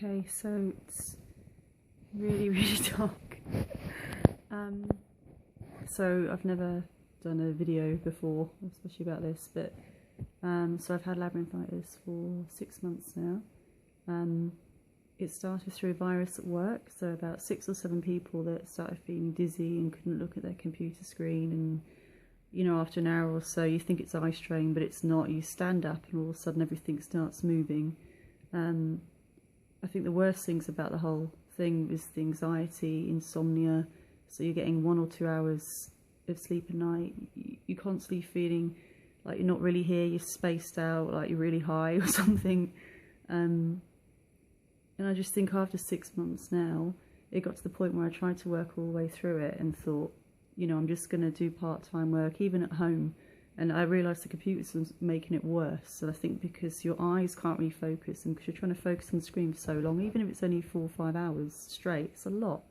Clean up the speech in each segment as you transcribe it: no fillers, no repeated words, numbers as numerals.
Okay, so it's really dark. So I've never done a video before, especially about this, but so I've had labyrinthitis for 6 months now. It started through a virus at work, so about 6 or 7 people that started feeling dizzy and couldn't look at their computer screen, and you know, after an hour or so you think it's eye strain, but it's not. You stand up and all of a sudden everything starts moving. I think the worst things about the whole thing is the anxiety, insomnia, so you're getting 1 or 2 hours of sleep a night. You're constantly feeling like you're not really here, you're spaced out, like you're really high or something. And I just think after 6 months now, it got to the point where I tried to work all the way through it and thought, you know, I'm just going to do part-time work, even at home. And I realised the computer's was making it worse. And I think because your eyes can't really focus, and because you're trying to focus on the screen for so long, even if it's only 4 or 5 hours straight, it's a lot.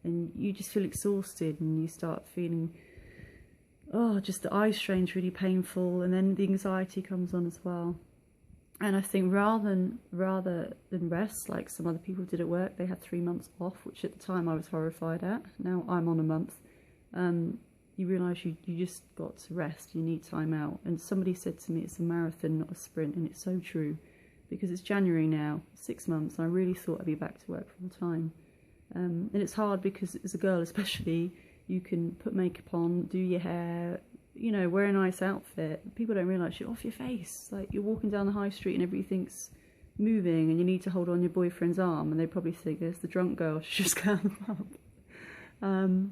And you just feel exhausted, and you start feeling, oh, just the eye strain's really painful, and then the anxiety comes on as well. And I think rather than rest, like some other people did at work, they had 3 months off, which at the time I was horrified at. Now I'm on a month. You realise you just got to rest, you need time out. And somebody said to me, it's a marathon, not a sprint, and it's so true. Because it's January now, 6 months, and I really thought I'd be back to work full time. And it's hard because as a girl especially, you can put makeup on, do your hair, you know, wear a nice outfit. People don't realise you're off your face. Like, you're walking down the high street and everything's moving and you need to hold on your boyfriend's arm, and they probably think, there's the drunk girl, she just got out of the pub.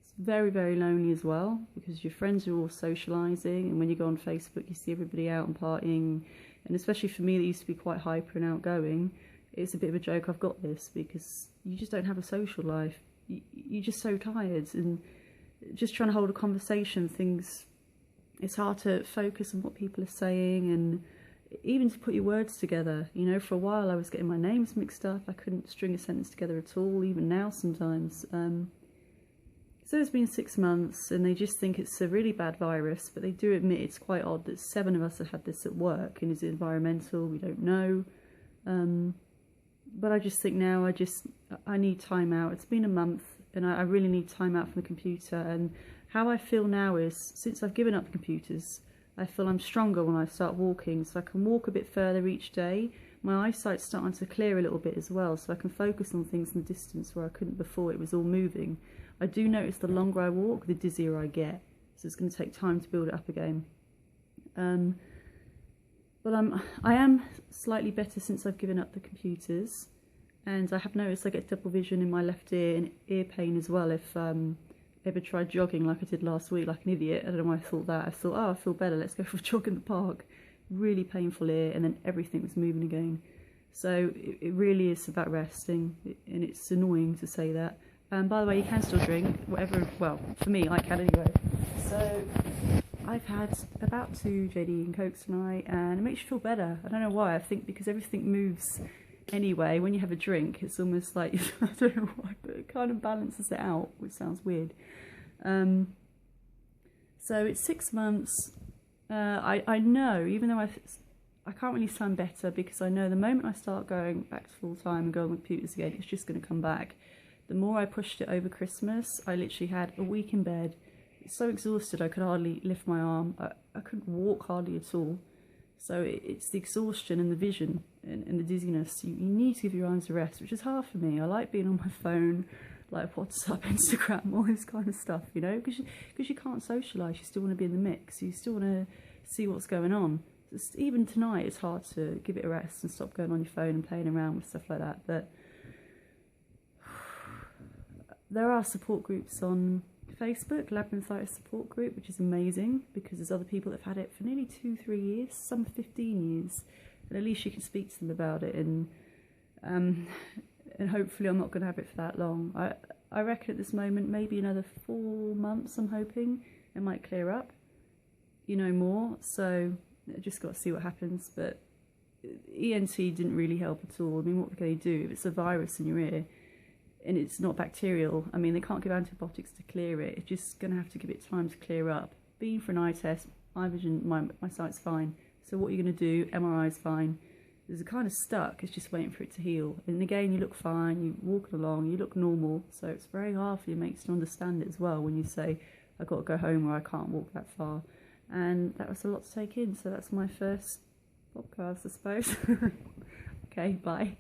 It's very lonely as well, because your friends are all socialising, and when you go on Facebook you see everybody out and partying. And especially for me that used to be quite hyper and outgoing, it's a bit of a joke I've got this, because you just don't have a social life. You're just so tired, and just trying to hold a conversation, it's hard to focus on what people are saying, and even to put your words together. You know, for a while I was getting my names mixed up, I couldn't string a sentence together at all, even now sometimes. So it's been 6 months, and they just think it's a really bad virus, but they do admit it's quite odd that 7 of us have had this at work, and is it environmental? We don't know. But I just think now I need time out. It's been a month, and I really need time out from the computer. And how I feel now is, since I've given up the computers, I feel I'm stronger when I start walking, so I can walk a bit further each day. My eyesight's starting to clear a little bit as well, so I can focus on things in the distance where I couldn't before. It was all moving. I do notice the longer I walk, the dizzier I get, so it's going to take time to build it up again. But I am slightly better since I've given up the computers, and I have noticed I get double vision in my left ear and ear pain as well if I ever tried jogging like I did last week, like an idiot. I don't know why I thought that. I thought, oh, I feel better, let's go for a jog in the park. Really painful ear, and then everything was moving again. So it really is about resting, and it's annoying to say that. By the way, you can still drink, whatever, well, for me, I can anyway. So I've had about 2 JD and Cokes tonight, and it makes you feel better. I don't know why. I think because everything moves anyway. When you have a drink, it's almost like, I don't know why, but it kind of balances it out, which sounds weird. So it's 6 months. I know, even though I can't really sound better, because I know the moment I start going back to full time and go on the computers again, it's just going to come back. The more I pushed it over Christmas, I literally had a week in bed, so exhausted I could hardly lift my arm. I couldn't walk hardly at all. So it's the exhaustion and the vision and the dizziness. You need to give your eyes a rest, which is hard for me. I like being on my phone, like WhatsApp, Instagram, all this kind of stuff, you know, because you can't socialise. You still want to be in the mix. You still want to see what's going on. Just, even tonight, it's hard to give it a rest and stop going on your phone and playing around with stuff like that. But there are support groups on Facebook, Labyrinthitis support group, which is amazing, because there's other people that have had it for nearly 2-3 years, some 15 years, and at least you can speak to them about it, and hopefully I'm not going to have it for that long. I reckon at this moment, maybe another 4 months, I'm hoping, it might clear up, you know, more, so I just got to see what happens. But ENT didn't really help at all. I mean, what can they do? If it's a virus in your ear, and it's not bacterial, I mean, they can't give antibiotics to clear it. It's just going to have to give it time to clear up. Been for an eye test, eye vision, my sight's fine. So what are you going to do? MRI's fine. It's kind of stuck, it's just waiting for it to heal. And again, you look fine, you're walking along, you look normal, so it's very hard for your mates to understand it as well when you say, I've got to go home or I can't walk that far. And that was a lot to take in, so that's my first podcast, I suppose. Okay, bye.